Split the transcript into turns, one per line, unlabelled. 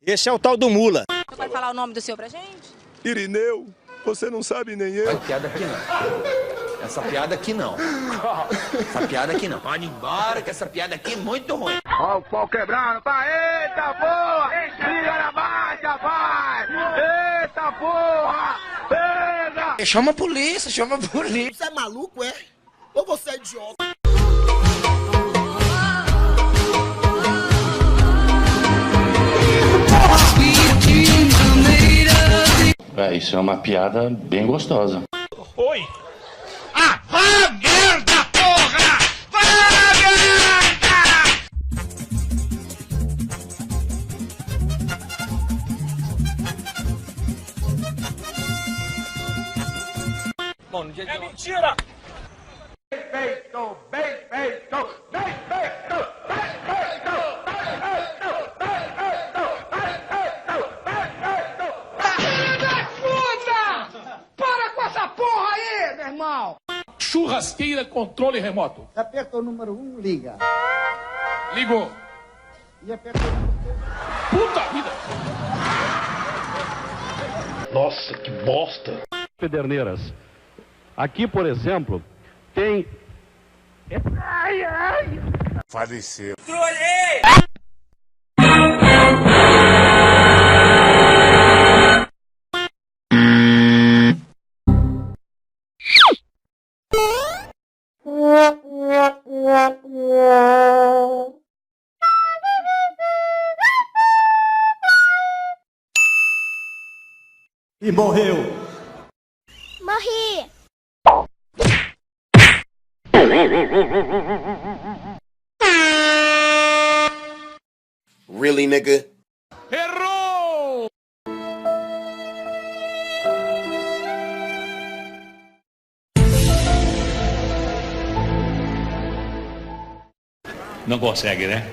Esse é o tal do Mula.
Você pode falar o nome do senhor pra gente?
Irineu, você não sabe nem eu.
Essa piada aqui não. Essa piada aqui não. Essa piada aqui não. Pode ir embora que essa piada aqui é muito ruim.
Ó o pau quebrando, vai, eita porra! Liga na marcha, vai! Eita porra! Pega!
Chama a polícia, chama a polícia.
Você é maluco, é? Ou você é idiota?
Isso é uma piada bem gostosa.
Oi!
Ah, vá merda, porra! Vá merda!
Bom, no dia de... É mentira!
Bem feito, bem feito, bem feito, bem feito, bem feito, bem feito, bem feito, bem feito! Filho da puta! Para com essa porra aí, meu irmão!
Churrasqueira controle remoto.
Aperta o número 1, liga.
Ligou.
E aperta o número 2.
Puta vida.
Nossa, que bosta!
Pederneiras. Aqui, por exemplo, tem...
Faleceu.
E morreu.
Morri!
Really, nigga?
Errou!
Não consegue, né?